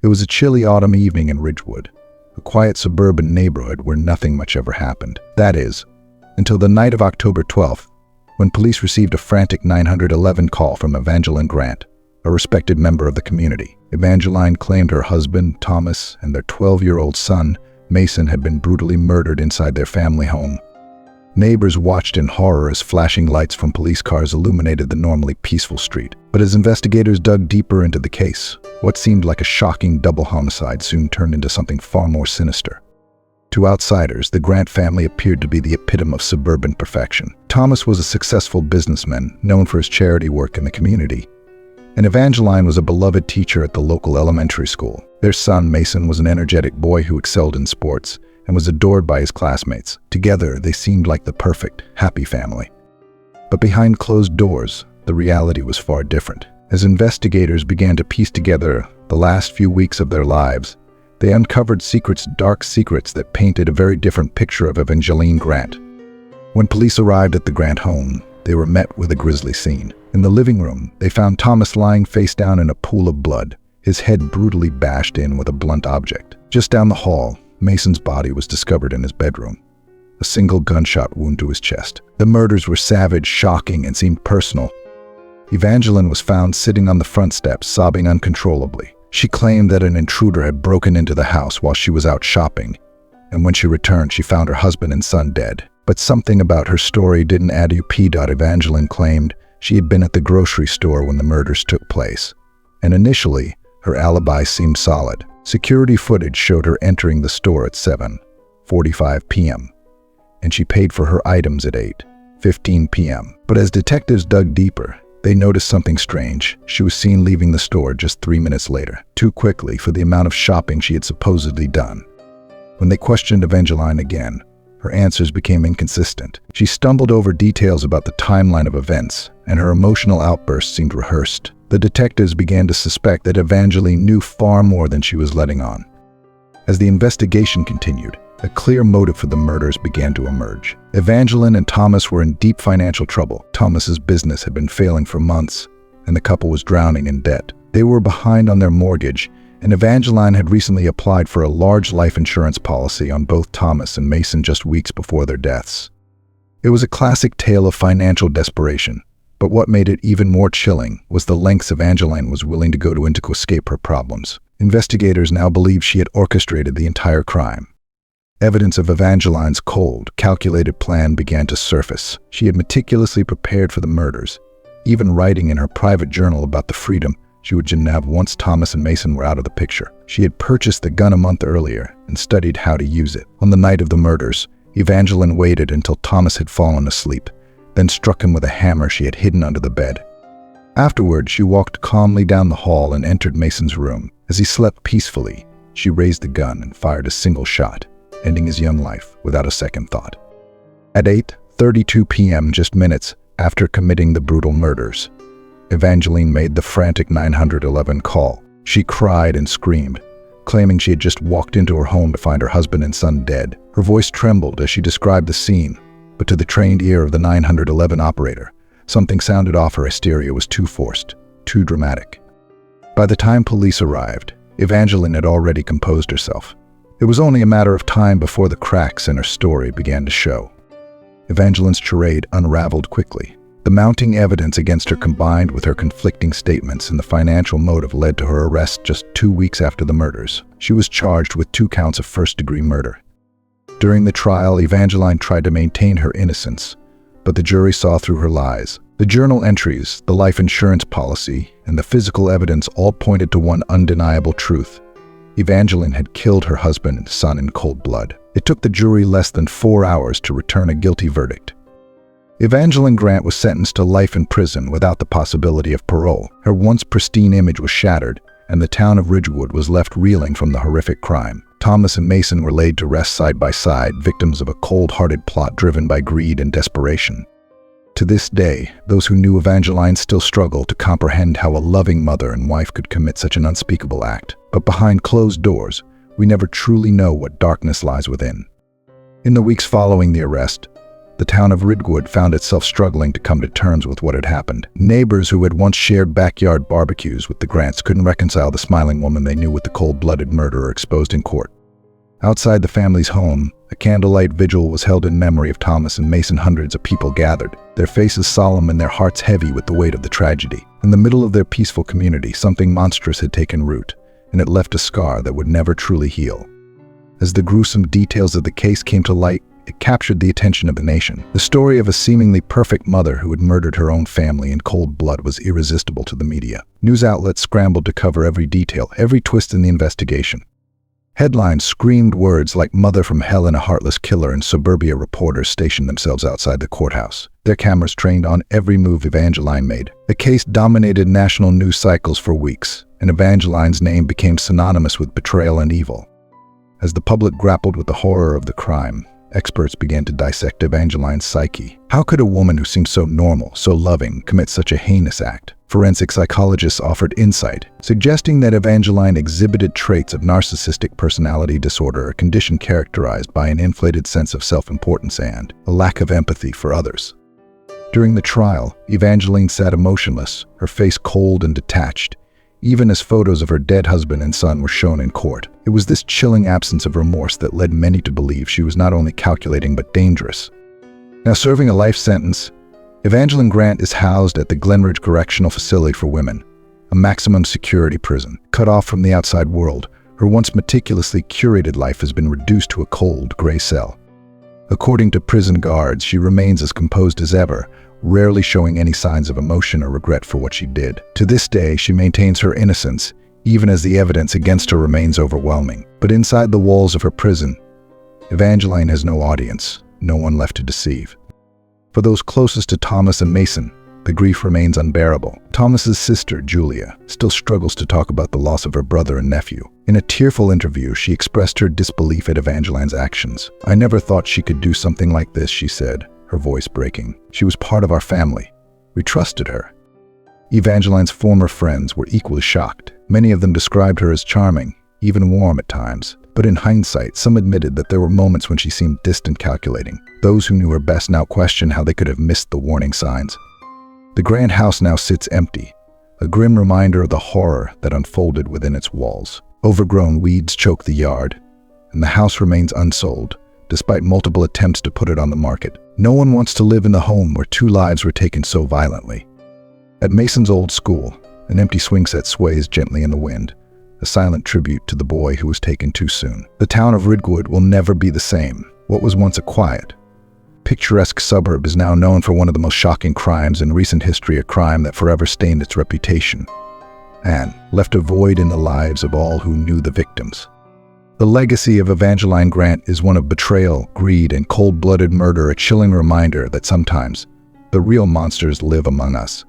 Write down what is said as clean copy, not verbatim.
It was a chilly autumn evening in Ridgewood, a quiet suburban neighborhood where nothing much ever happened. That is, until the night of October 12th, when police received a frantic 911 call from Evangeline Grant, a respected member of the community. Evangeline claimed her husband, Thomas, and their 12-year-old son, Mason, had been brutally murdered inside their family home. Neighbors watched in horror as flashing lights from police cars illuminated the normally peaceful street. But as investigators dug deeper into the case, what seemed like a shocking double homicide soon turned into something far more sinister. To outsiders, the Grant family appeared to be the epitome of suburban perfection. Thomas was a successful businessman known for his charity work in the community, and Evangeline was a beloved teacher at the local elementary school. Their son, Mason, was an energetic boy who excelled in sports and was adored by his classmates. Together, they seemed like the perfect, happy family. But behind closed doors, the reality was far different. As investigators began to piece together the last few weeks of their lives, they uncovered dark secrets that painted a very different picture of Evangeline Grant. When police arrived at the Grant home, they were met with a grisly scene. In the living room, they found Thomas lying face down in a pool of blood, his head brutally bashed in with a blunt object. Just down the hall, Mason's body was discovered in his bedroom, a single gunshot wound to his chest. The murders were savage, shocking, and seemed personal. Evangeline was found sitting on the front steps, sobbing uncontrollably. She claimed that an intruder had broken into the house while she was out shopping, and when she returned, she found her husband and son dead. But something about her story didn't add up. Evangeline claimed she had been at the grocery store when the murders took place, and initially, her alibi seemed solid. Security footage showed her entering the store at 7:45 p.m., and she paid for her items at 8:15 p.m. But as detectives dug deeper, they noticed something strange. She was seen leaving the store just 3 minutes later, too quickly for the amount of shopping she had supposedly done. When they questioned Evangeline again, her answers became inconsistent. She stumbled over details about the timeline of events, and her emotional outbursts seemed rehearsed. The detectives began to suspect that Evangeline knew far more than she was letting on. As the investigation continued, a clear motive for the murders began to emerge. Evangeline and Thomas were in deep financial trouble. Thomas's business had been failing for months, and the couple was drowning in debt. They were behind on their mortgage, and Evangeline had recently applied for a large life insurance policy on both Thomas and Mason just weeks before their deaths. It was a classic tale of financial desperation, but what made it even more chilling was the lengths Evangeline was willing to go to escape her problems. Investigators now believe she had orchestrated the entire crime. Evidence of Evangeline's cold, calculated plan began to surface. She had meticulously prepared for the murders, even writing in her private journal about the freedom she would have once Thomas and Mason were out of the picture. She had purchased the gun a month earlier and studied how to use it. On the night of the murders, Evangeline waited until Thomas had fallen asleep, then struck him with a hammer she had hidden under the bed. Afterward, she walked calmly down the hall and entered Mason's room. As he slept peacefully, she raised the gun and fired a single shot, ending his young life without a second thought. At 8:32 p.m., just minutes after committing the brutal murders, Evangeline made the frantic 911 call. She cried and screamed, claiming she had just walked into her home to find her husband and son dead. Her voice trembled as she described the scene, but to the trained ear of the 911 operator, something sounded off. Her hysteria was too forced, too dramatic. By the time police arrived, Evangeline had already composed herself. It was only a matter of time before the cracks in her story began to show. Evangeline's charade unraveled quickly. The mounting evidence against her combined with her conflicting statements and the financial motive led to her arrest just 2 weeks after the murders. She was charged with 2 counts of first-degree murder. During the trial, Evangeline tried to maintain her innocence, but the jury saw through her lies. The journal entries, the life insurance policy, and the physical evidence all pointed to one undeniable truth. Evangeline had killed her husband and son in cold blood. It took the jury less than 4 hours to return a guilty verdict. Evangeline Grant was sentenced to life in prison without the possibility of parole. Her once pristine image was shattered, and the town of Ridgewood was left reeling from the horrific crime. Thomas and Mason were laid to rest side by side, victims of a cold-hearted plot driven by greed and desperation. To this day, those who knew Evangeline still struggle to comprehend how a loving mother and wife could commit such an unspeakable act. But behind closed doors, we never truly know what darkness lies within. In the weeks following the arrest, the town of Ridgewood found itself struggling to come to terms with what had happened. Neighbors who had once shared backyard barbecues with the Grants couldn't reconcile the smiling woman they knew with the cold-blooded murderer exposed in court. Outside the family's home, a candlelight vigil was held in memory of Thomas and Mason. Hundreds of people gathered, their faces solemn and their hearts heavy with the weight of the tragedy. In the middle of their peaceful community, something monstrous had taken root, and it left a scar that would never truly heal. As the gruesome details of the case came to light, it captured the attention of the nation. The story of a seemingly perfect mother who had murdered her own family in cold blood was irresistible to the media. News outlets scrambled to cover every detail, every twist in the investigation. Headlines screamed words like "mother from hell" and "a heartless killer," and suburbia reporters stationed themselves outside the courthouse, their cameras trained on every move Evangeline made. The case dominated national news cycles for weeks, and Evangeline's name became synonymous with betrayal and evil. As the public grappled with the horror of the crime, experts began to dissect Evangeline's psyche. How could a woman who seemed so normal, so loving, commit such a heinous act? Forensic psychologists offered insight, suggesting that Evangeline exhibited traits of narcissistic personality disorder, a condition characterized by an inflated sense of self-importance and a lack of empathy for others. During the trial, Evangeline sat emotionless, her face cold and detached, even as photos of her dead husband and son were shown in court. It was this chilling absence of remorse that led many to believe she was not only calculating but dangerous. Now serving a life sentence, Evangeline Grant is housed at the Glenridge Correctional Facility for Women, a maximum security prison. Cut off from the outside world, her once meticulously curated life has been reduced to a cold, gray cell. According to prison guards, she remains as composed as ever, rarely showing any signs of emotion or regret for what she did. To this day, she maintains her innocence, even as the evidence against her remains overwhelming. But inside the walls of her prison, Evangeline has no audience, no one left to deceive. For those closest to Thomas and Mason, the grief remains unbearable. Thomas's sister, Julia, still struggles to talk about the loss of her brother and nephew. In a tearful interview, she expressed her disbelief at Evangeline's actions. "I never thought she could do something like this," she said, her voice breaking. "She was part of our family. We trusted her." Evangeline's former friends were equally shocked. Many of them described her as charming, even warm at times. But in hindsight, some admitted that there were moments when she seemed distant, calculating. Those who knew her best now questioned how they could have missed the warning signs. The Grant house now sits empty, a grim reminder of the horror that unfolded within its walls. Overgrown weeds choke the yard, and the house remains unsold, despite multiple attempts to put it on the market. No one wants to live in the home where two lives were taken so violently. At Mason's old school, an empty swing set sways gently in the wind, a silent tribute to the boy who was taken too soon. The town of Ridgewood will never be the same. What was once a quiet, picturesque suburb is now known for one of the most shocking crimes in recent history, a crime that forever stained its reputation and left a void in the lives of all who knew the victims. The legacy of Evangeline Grant is one of betrayal, greed, and cold-blooded murder, a chilling reminder that sometimes the real monsters live among us.